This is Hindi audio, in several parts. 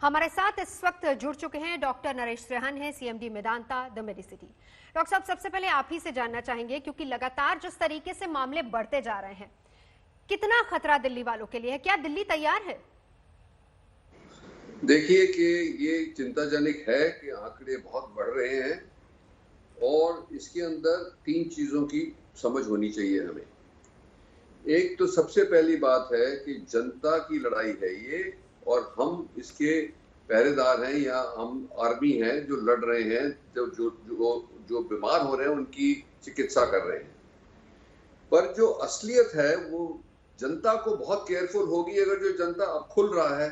हमारे साथ इस वक्त जुड़ चुके हैं डॉक्टर नरेश त्रेहन हैं, CMD Medanta the Medicity. Doctor साहब, सबसे पहले आप ही से जानना चाहेंगे, क्योंकि लगातार जिस तरीके से मामले बढ़ते जा रहे हैं, कितना खतरा दिल्ली वालों के लिए है? क्या दिल्ली तैयार है? देखिए कि ये चिंताजनक है कि आंकड़े बहुत बढ़ रहे हैं और इसके अंदर 3 चीजों की समझ होनी चाहिए हमें। एक तो सबसे पहली बात है कि जनता की लड़ाई है ये, और हम इसके पहरेदार हैं या हम आर्मी हैं जो लड़ रहे हैं, जो जो जो, जो बीमार हो रहे हैं उनकी चिकित्सा कर रहे हैं। पर जो असलियत है वो जनता को बहुत केयरफुल होगी। अगर जो जनता अब खुल रहा है,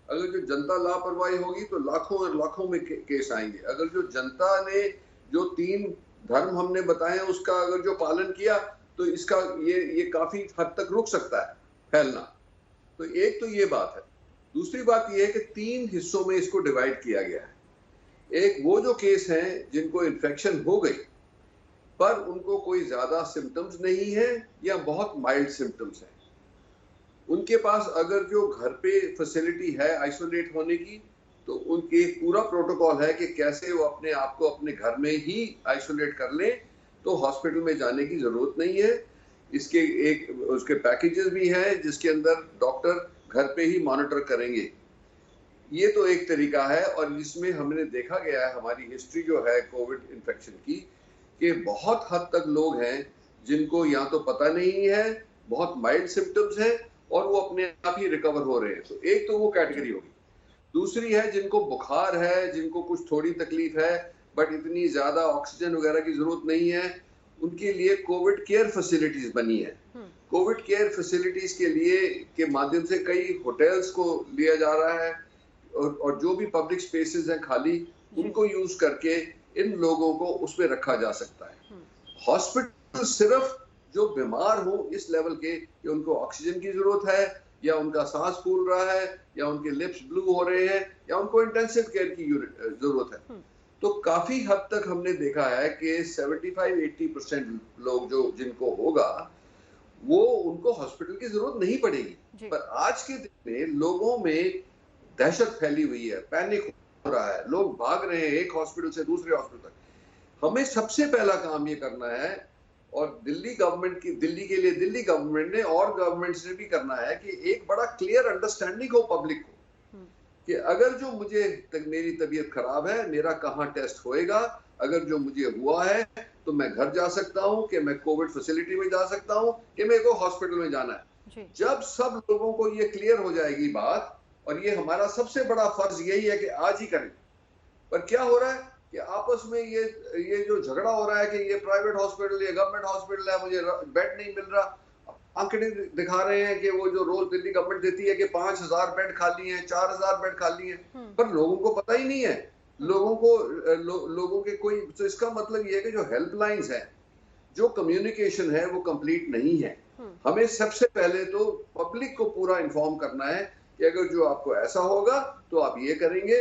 अगर जो जनता लापरवाही होगी तो लाखों और लाखों में केस आएंगे। अगर जो जनता ने जो 3 धर्म हमने बताए हैं उसका अगर जो पालन किया तो इसका ये काफी हद तक रुक सकता है फैलना। तो एक तो ये बात है। दूसरी बात ये है कि 3 हिस्सों में इसको डिवाइड किया गया है। एक वो जो केस हैं जिनको इन्फेक्शन हो गई पर उनको कोई ज्यादा सिम्टम्स नहीं है या बहुत माइल्ड सिम्टम्स हैं, उनके पास अगर जो घर पे फैसिलिटी है आइसोलेट होने की, तो उनके पूरा प्रोटोकॉल है कि कैसे वो अपने आप को अपने घर में ही आइसोलेट कर लें, तो हॉस्पिटल में जाने की जरूरत नहीं है। इसके उसके पैकेजेस भी हैं जिसके अंदर डॉक्टर घर पे ही मॉनिटर करेंगे। ये तो एक तरीका है, और इसमें हमने देखा गया है हमारी हिस्ट्री जो है कोविड इन्फेक्शन की, कि बहुत हद तक लोग हैं जिनको या तो पता नहीं है, बहुत माइल्ड सिम्टम्स हैं और वो अपने आप ही रिकवर हो रहे हैं। तो एक तो वो कैटेगरी होगी। दूसरी है जिनको बुखार है, जिनको कुछ थोड़ी तकलीफ है बट इतनी ज्यादा ऑक्सीजन वगैरह की जरूरत नहीं है, उनके लिए कोविड केयर फैसिलिटीज बनी है। कोविड केयर फैसिलिटीज के लिए के माध्यम से कई होटल्स को लिया जा रहा है, और जो भी पब्लिक स्पेसेस हैं खाली, उनको यूज करके इन लोगों को उसमें रखा जा सकता है। हॉस्पिटल सिर्फ जो बीमार हो इस लेवल के कि उनको ऑक्सीजन की जरूरत है, या उनका सांस फूल रहा है, या उनके लिप्स ब्लू हो रहे हैं, या उनको इंटेंसिव केयर की जरूरत है, तो काफी हद तक हमने देखा है कि 75-80% लोग जो जिनको होगा वो उनको हॉस्पिटल की जरूरत नहीं पड़ेगी। पर आज के दिन में लोगों में दहशत फैली हुई है, पैनिक हो रहा है, लोग भाग रहे हैं एक हॉस्पिटल से दूसरे हॉस्पिटल तक। हमें सबसे पहला काम ये करना है, और दिल्ली के लिए दिल्ली गवर्नमेंट ने और गवर्नमेंट्स ने भी करना है, कि एक बड़ा क्लियर अंडरस्टैंडिंग हो पब्लिक को कि अगर जो मेरी तबीयत खराब है, मेरा कहाँ टेस्ट होएगा, अगर जो मुझे हुआ है तो मैं घर जा सकता हूँ, कि मैं कोविड फैसिलिटी में जा सकता हूँ, कि मेरे को हॉस्पिटल में जाना है। जब सब लोगों को ये क्लियर हो जाएगी बात, और ये हमारा सबसे बड़ा फर्ज यही है कि आज ही करें। पर क्या हो रहा है कि आपस में ये जो झगड़ा हो रहा है कि ये प्राइवेट हॉस्पिटल, ये गवर्नमेंट हॉस्पिटल है, मुझे बेड नहीं मिल रहा। आंकड़े दिखा रहे हैं कि वो जो रोज दिल्ली गवर्नमेंट देती है कि 5000 बेड खाली हैं, 4000 बेड खाली हैं, पर लोगों को पता ही नहीं है। लोगों के कोई, तो इसका मतलब ये है कि जो हेल्पलाइंस है, जो कम्युनिकेशन है वो कंप्लीट नहीं है। हमें सबसे पहले तो पब्लिक को पूरा इन्फॉर्म करना है कि अगर जो आपको ऐसा होगा तो आप ये करेंगे,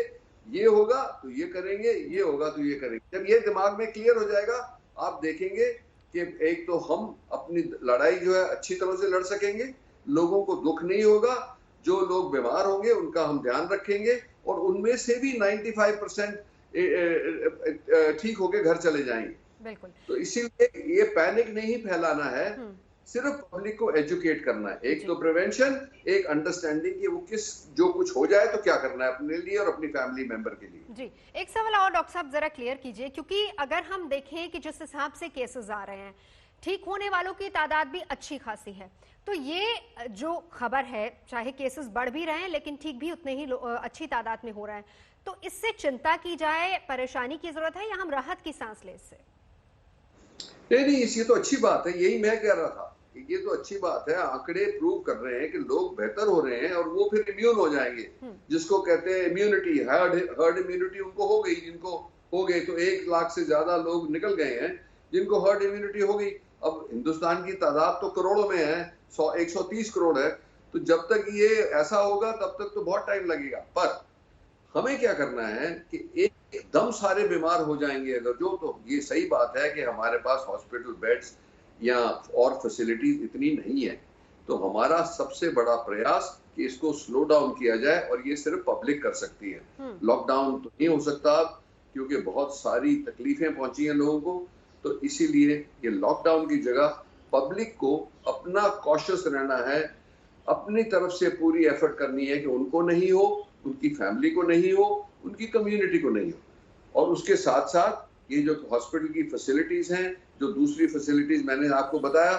ये होगा तो ये करेंगे, ये होगा तो ये करेंगे। जब ये दिमाग में क्लियर हो जाएगा, आप देखेंगे कि एक तो हम अपनी लड़ाई जो है अच्छी तरह से लड़ सकेंगे, लोगों को दुख नहीं होगा, जो लोग बीमार होंगे उनका हम ध्यान रखेंगे, और उनमें से भी 95% ठीक होके घर चले जाएंगे। बिल्कुल। तो इसीलिए ये पैनिक नहीं फैलाना है, सिर्फ पब्लिक को एजुकेट करना है। एक तो प्रिवेंशन, एक अंडरस्टैंडिंग कि वो जो कुछ हो जाए तो क्या करना है अपने लिए और अपनी फैमिली मेंबर के लिए। जी, एक सवाल और डॉक्टर साहब जरा क्लियर कीजिए, क्योंकि अगर हम देखें कि जिस हिसाब से केसेस आ रहे हैं, ठीक होने वालों की तादाद भी अच्छी खासी है, तो ये जो खबर है, चाहे केसेस बढ़ भी रहे हैं लेकिन ठीक भी उतने ही अच्छी तादाद में हो रहा है, तो इससे चिंता की जाए, परेशानी की जरूरत है, या हम राहत की सांस ले इससे? नहीं, ये तो अच्छी बात है। यही मैं कह रहा था, ये तो अच्छी बात है। आंकड़े प्रूव कर रहे हैं कि लोग बेहतर हो रहे हैं और वो फिर इम्यून हो जाएंगे, जिसको कहते हैं इम्यूनिटी, हर्ड इम्यूनिटी उनको हो गई। जिनको हो गई तो 1 लाख से ज्यादा लोग निकल गए हैं जिनको हर्ड इम्यूनिटी हो गई। अब हिंदुस्तान की तादाद तो करोड़ों में है, 130 करोड़ है, तो जब तक ये ऐसा होगा तब तक तो बहुत टाइम लगेगा। पर हमें क्या करना है कि एकदम सारे बीमार हो जाएंगे अगर जो, तो ये सही बात है कि हमारे पास हॉस्पिटल बेड्स या और फैसिलिटीज इतनी नहीं है। तो हमारा सबसे बड़ा प्रयास कि इसको स्लो डाउन किया जाए, और ये सिर्फ पब्लिक कर सकती है। लॉकडाउन तो नहीं हो सकता अब, क्योंकि बहुत सारी तकलीफें पहुंची हैं लोगों को। तो इसीलिए ये लॉकडाउन की जगह पब्लिक को अपना कॉशियस रहना है, अपनी तरफ से पूरी एफर्ट करनी है कि उनको नहीं हो, उनकी फैमिली को नहीं हो, उनकी कम्युनिटी को नहीं हो। और उसके साथ साथ ये जो हॉस्पिटल की फैसिलिटीज हैं, जो दूसरी फैसिलिटीज मैंने आपको बताया,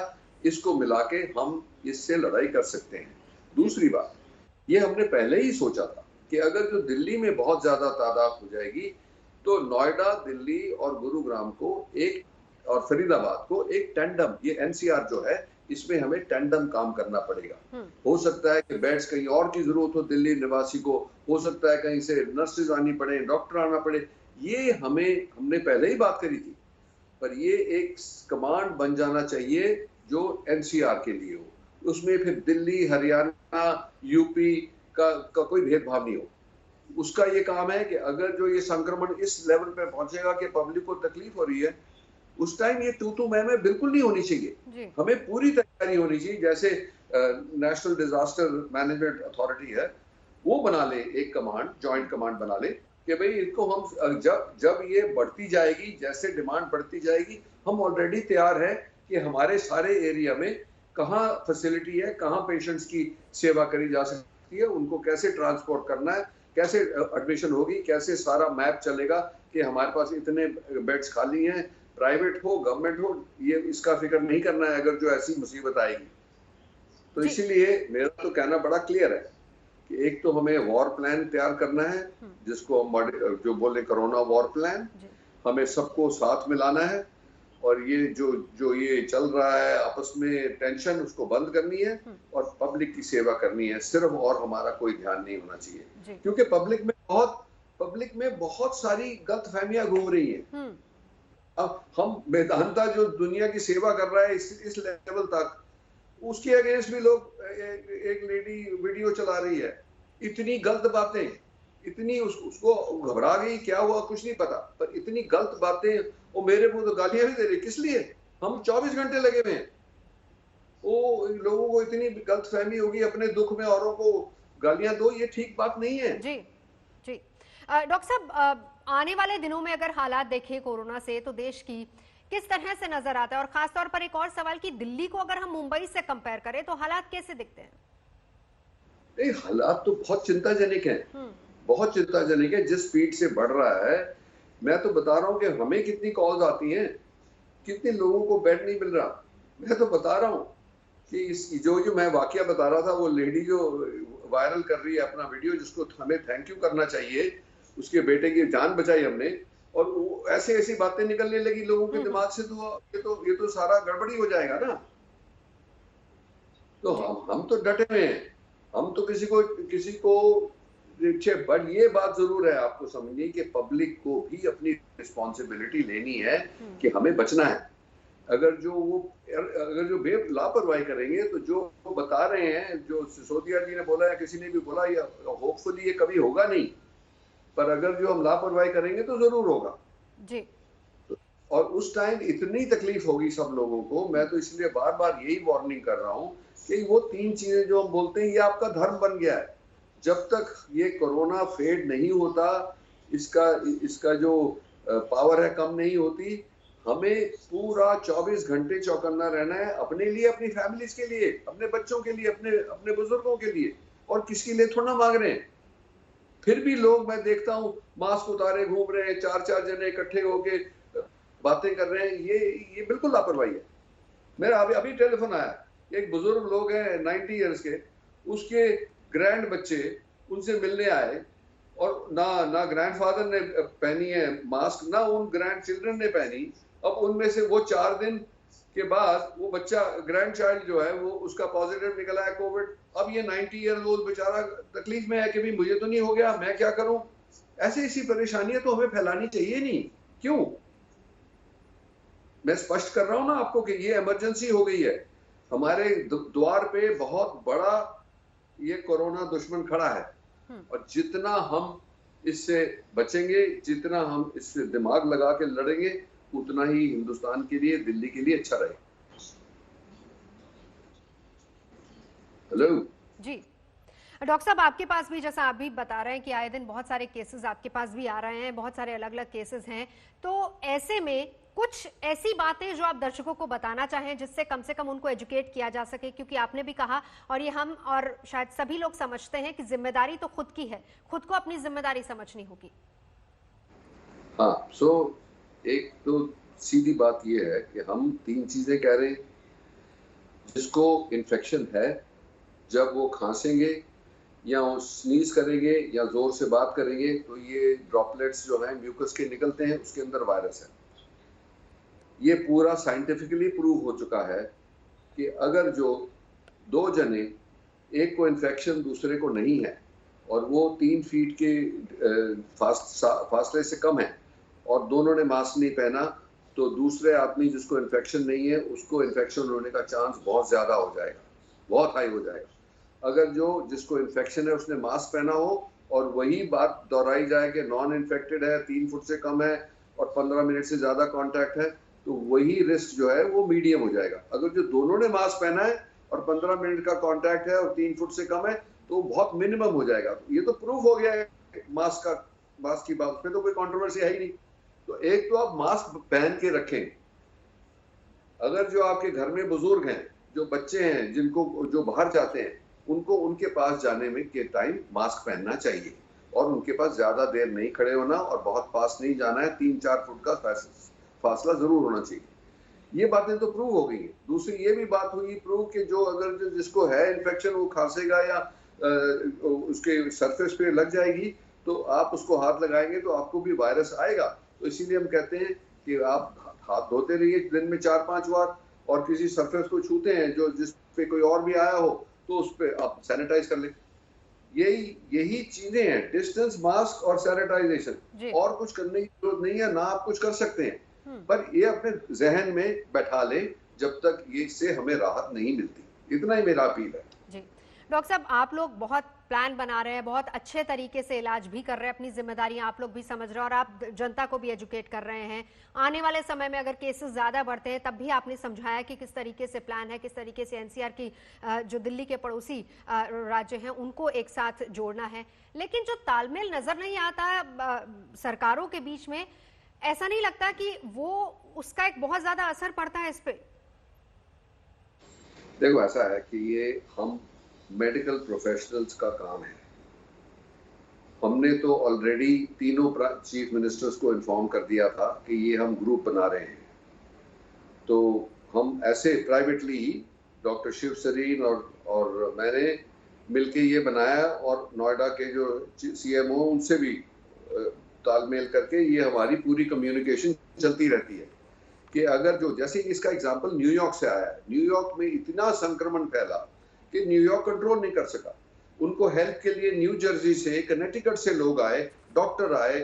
इसको मिला के हम इससे लड़ाई कर सकते हैं। दूसरी बात, ये हमने पहले ही सोचा था कि अगर जो दिल्ली में बहुत ज्यादा तादाद हो जाएगी, तो नोएडा, दिल्ली और गुरुग्राम को एक, और फरीदाबाद को एक टेंडम, ये एनसीआर जो है, इसमें हमें टेंडम काम करना पड़ेगा। हो सकता है कि बेड्स कहीं और की जरूरत हो दिल्ली निवासी को, हो सकता है कहीं से नर्सेज आनी पड़े, डॉक्टर आना पड़े। ये हमने पहले ही बात करी थी, पर ये एक कमांड बन जाना चाहिए जो एनसीआर के लिए हो। उसमें फिर दिल्ली, हरियाणा, यूपी का कोई भेदभाव नहीं हो। उसका ये काम है कि अगर जो ये संक्रमण इस लेवल पे पहुंचेगा कि पब्लिक को तकलीफ हो रही है, उस टाइम ये तू मैं बिल्कुल नहीं होनी चाहिए। हमें पूरी तैयारी होनी चाहिए। जैसे नेशनल डिजास्टर मैनेजमेंट अथॉरिटी है, वो बना ले एक कमांड, जॉइंट कमांड बना ले कि भाई इसको हम जब ये बढ़ती जाएगी, जैसे डिमांड बढ़ती जाएगी, हम ऑलरेडी तैयार है कि हमारे सारे एरिया में कहाँ फैसिलिटी है, कहाँ पेशेंट्स की सेवा करी जा सकती है, उनको कैसे ट्रांसपोर्ट करना है, कैसे एडमिशन होगी, कैसे सारा मैप चलेगा कि हमारे पास इतने बेड्स खाली हैं, प्राइवेट हो, गवर्नमेंट हो, ये इसका फिक्र नहीं करना है अगर जो ऐसी मुसीबत आएगी। तो इसीलिए मेरा तो कहना बड़ा क्लियर है कि एक तो हमें वॉर प्लान तैयार करना है, जिसको हम जो बोले कोरोना वॉर प्लान, हमें सबको साथ मिलाना है, और ये जो ये चल रहा है आपस में टेंशन, उसको बंद करनी है और पब्लिक की सेवा करनी है सिर्फ, और हमारा कोई ध्यान नहीं होना चाहिए। क्योंकि पब्लिक में बहुत सारी गलतफहमियां घूम रही हैं। अब हम वेदांता जो दुनिया की सेवा कर रहा है इस लेवल तक, उसके अगेंस्ट भी लोग, एक लेडी वीडियो चला रही है, इतनी गलत बातें, इतनी उसको घबरा गई, क्या हुआ कुछ नहीं पता, पर इतनी गलत बातें, वो मेरे मुंह तो गालियां भी दे रही। किस लिए? हम 24 घंटे लगे हुए हैं। वो लोगों को इतनी गलत फहमी होगी, अपने दुख में औरों को गालियां दो, ये ठीक बात नहीं है। जी जी। डॉक्टर साहब, आने वाले दिनों में अगर हालात देखें कोरोना से, तो देश की किस तरह से नजर आता है? और खासतौर पर एक और सवाल कि दिल्ली को अगर हम मुंबई से कंपेयर करें तो हालात कैसे दिखते हैं? नहीं, हालात तो बहुत चिंताजनक हैं, बहुत चिंताजनक है। जिस स्पीड से बढ़ रहा है, मैं तो बता रहा हूँ कि हमें कितनी कॉल्स आती हैं, कितने लोगों को बेड नहीं मिल रहा। मैं तो बता रहा हूँ कि जो मैं वाकया बता रहा था, वो लेडी जो वायरल कर रही है अपना वीडियो, जिसको हमें थैंक यू करना चाहिए, उसके बेटे की जान बचाई हमने, और ऐसे ऐसी बातें निकलने लगी लोगों के दिमाग से, तो ये तो सारा गड़बड़ी हो जाएगा ना। तो हम तो डटे हुए हैं, हम तो किसी को बट ये बात जरूर है, आपको समझिए कि पब्लिक को भी अपनी रिस्पॉन्सिबिलिटी लेनी है कि हमें बचना है। अगर जो लापरवाही करेंगे, तो जो बता रहे हैं, जो सिसोदिया जी ने बोला या किसी ने भी बोला, या होपफुली ये कभी होगा नहीं, पर अगर जो हम लापरवाही करेंगे तो जरूर होगा जी। और उस टाइम इतनी तकलीफ होगी सब लोगों को। मैं तो इसलिए बार बार यही वार्निंग कर रहा हूँ कि वो 3 चीजें जो हम बोलते हैं, ये आपका धर्म बन गया है। जब तक ये कोरोना फेड नहीं होता, इसका जो पावर है कम नहीं होती, हमें पूरा 24 घंटे चौकन्ना रहना है, अपने लिए, अपनी फैमिलीज के लिए, अपने बच्चों के लिए, अपने बुजुर्गों के लिए, और किसके लिए थोड़ा मांग रहे हैं। फिर भी लोग, मैं देखता हूँ, मास्क उतारे घूम रहे हैं, 4-4 जने इकट्ठे होके बातें कर रहे हैं। ये बिल्कुल लापरवाही है। मेरा अभी टेलीफोन आया, एक बुजुर्ग लोग हैं 90 इयर्स के, उसके ग्रैंड बच्चे उनसे मिलने आए, और ना ग्रैंडफादर ने पहनी है मास्क, ना उन ग्रैंड चिल्ड्रन ने पहनी। अब उनमें से वो 4 दिन के बाद वो बच्चा, ग्रैंड चाइल्ड जो है, वो उसका पॉजिटिव निकला है कोविड। अब ये 90 ईयर ओल्ड बेचारा तकलीफ में है कि भाई मुझे तो नहीं हो गया, मैं क्या करूं। ऐसी परेशानियां तो हमें फैलानी चाहिए नहीं। क्यों? मैं स्पष्ट कर रहा हूं ना आपको कि ये इमरजेंसी हो गई है, हमारे द्वार पे बहुत बड़ा ये कोरोना दुश्मन खड़ा है, और जितना हम इससे बचेंगे, जितना हम इससे दिमाग लगा के लड़ेंगे, उतना ही हिंदुस्तान के लिए, दिल्ली के लिए अच्छा रहेगा। हेलो जी। डॉक्टर साहब, आपके पास भी, जैसा आप भी बता रहे हैं कि आए दिन बहुत सारे केसेस आपके पास भी आ रहे हैं, बहुत सारे अलग अलग केसेस हैं, तो ऐसे में कुछ ऐसी बातें जो आप दर्शकों को बताना चाहें जिससे कम से कम उनको एजुकेट किया जा सके, क्योंकि आपने भी कहा और ये हम और शायद सभी लोग समझते हैं कि जिम्मेदारी तो खुद की है, खुद को अपनी जिम्मेदारी समझनी होगी। हाँ, एक तो सीधी बात ये है कि हम 3 चीजें कह रहे हैं। जिसको इन्फेक्शन है, जब वो खांसेंगे या वो स्नीज करेंगे या जोर से बात करेंगे तो ये ड्रॉपलेट्स जो हैं म्यूकस के निकलते हैं, उसके अंदर वायरस है। ये पूरा साइंटिफिकली प्रूव हो चुका है कि अगर जो 2 जने, एक को इन्फेक्शन दूसरे को नहीं है और वो 3 फीट के फासले से कम है और दोनों ने मास्क नहीं पहना, तो दूसरे आदमी जिसको इन्फेक्शन नहीं है उसको इन्फेक्शन होने का चांस बहुत ज्यादा हो जाएगा, बहुत हाई हो जाएगा। अगर जिसको इन्फेक्शन है उसने मास्क पहना हो और वही बात दोहराई जाए कि नॉन इन्फेक्टेड है, 3 फुट से कम है और 15 मिनट से ज्यादा कांटेक्ट है, तो वही रिस्क जो है वो मीडियम हो जाएगा। अगर जो दोनों ने मास्क पहना है और 15 मिनट का कांटेक्ट है और 3 फुट से कम है तो बहुत मिनिमम हो जाएगा। ये तो प्रूफ हो गया है मास्क की बात पे तो कोई कंट्रोवर्सी है ही नहीं। तो एक तो आप मास्क पहन के रखें। अगर जो आपके घर में बुजुर्ग हैं, जो बच्चे हैं, जो बाहर जाते हैं, उनको उनके पास जाने में के टाइम मास्क पहनना चाहिए और उनके पास ज्यादा देर नहीं खड़े होना और बहुत पास नहीं जाना है, 3-4 फुट का फासला जरूर होना चाहिए। ये बातें तो प्रूव हो गई है। दूसरी ये भी बात हुई प्रूव कि अगर जिसको है इन्फेक्शन वो खांसेगा या उसके सरफेस पे लग जाएगी तो आप उसको हाथ लगाएंगे तो आपको भी वायरस आएगा। तो इसीलिए हम कहते हैं कि आप हाथ धोते रहिए दिन में 4-5 बार और किसी सरफेस को छूते हैं जिस पे कोई और भी आया हो तो उस पे आप सैनिटाइज कर लें। यही चीजें हैं, डिस्टेंस, मास्क और सैनिटाइजेशन। और कुछ करने की जरूरत नहीं है, ना आप कुछ कर सकते हैं, पर ये अपने जहन में बैठा लें जब तक ये से हमें राहत नहीं मिलती। इतना ही मेरा अपील है जी। डॉक्टर साहब, आप लोग बहुत प्लान बना रहे हैं, बहुत अच्छे तरीके से इलाज भी कर रहे हैं, अपनी जिम्मेदारियां आप लोग भी समझ रहे हैं और आप जनता को भी एजुकेट कर रहे हैं। आने वाले समय में अगर केसेस ज्यादा बढ़ते हैं तब भी आपने समझाया कि किस तरीके से प्लान है, किस तरीके से एनसीआर की जो दिल्ली के पड़ोसी राज्य हैं उनको एक साथ जोड़ना है। लेकिन जो तालमेल नजर नहीं आता सरकारों के बीच में, ऐसा नहीं लगता कि वो उसका एक बहुत ज्यादा असर पड़ता है इस पे? देखो, ऐसा है कि ये हम मेडिकल प्रोफेशनल्स का काम है। हमने तो ऑलरेडी तीनों चीफ मिनिस्टर्स को इन्फॉर्म कर दिया था कि ये हम ग्रुप बना रहे हैं। तो हम ऐसे प्राइवेटली ही डॉक्टर शिव सरीन और मैंने मिलके ये बनाया और नोएडा के जो सीएमओ उनसे भी तालमेल करके ये हमारी पूरी कम्युनिकेशन चलती रहती है कि अगर जैसे इसका एग्जांपल न्यूयॉर्क से आया है। न्यूयॉर्क में इतना संक्रमण फैला कि न्यूयॉर्क कंट्रोल नहीं कर सका। उनको हेल्प के लिए न्यू जर्सी से, कनेक्टिकट से लोग आए, डॉक्टर आए,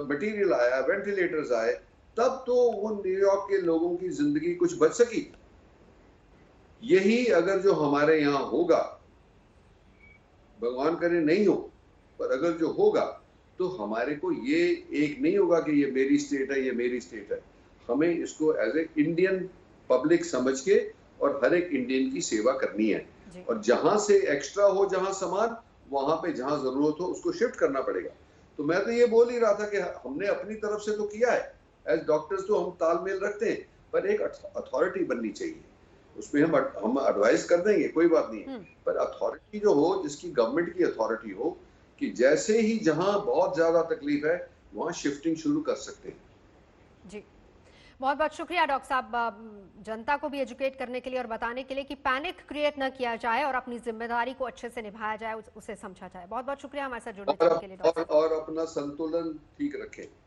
मटेरियल आया, वेंटिलेटर्स आए, तब तो वो न्यूयॉर्क के लोगों की जिंदगी कुछ बच सकी। यही अगर जो हमारे यहाँ होगा, भगवान करे नहीं हो, पर अगर जो होगा तो हमारे को ये एक नहीं होगा कि ये मेरी स्टेट है, ये मेरी स्टेट है। हमें इसको एज ए इंडियन पब्लिक समझ के और हर एक इंडियन की सेवा करनी है और जहां से एक्स्ट्रा हो, जहां सामान, वहां पे जहां जरूरत हो उसको शिफ्ट करना पड़ेगा। तो मैं तो ये बोल ही रहा था कि हमने अपनी तरफ से तो किया है, एज डॉक्टर्स तो हम तालमेल रखते हैं, पर एक अथॉरिटी बननी चाहिए। उसमें हम एडवाइस कर देंगे, कोई बात नहीं है, पर अथॉरिटी जो हो, जिसकी गवर्नमेंट की अथॉरिटी हो, कि जैसे ही जहां बहुत ज्यादा तकलीफ है वहां शिफ्टिंग शुरू कर सकते हैं। जी, बहुत बहुत शुक्रिया डॉक्टर साहब, जनता को भी एजुकेट करने के लिए और बताने के लिए कि पैनिक क्रिएट न किया जाए और अपनी जिम्मेदारी को अच्छे से निभाया जाए, उसे समझा जाए। बहुत बहुत शुक्रिया हमारे साथ जुड़ने के लिए डॉक्टर साहब। और अपना संतुलन ठीक रखें।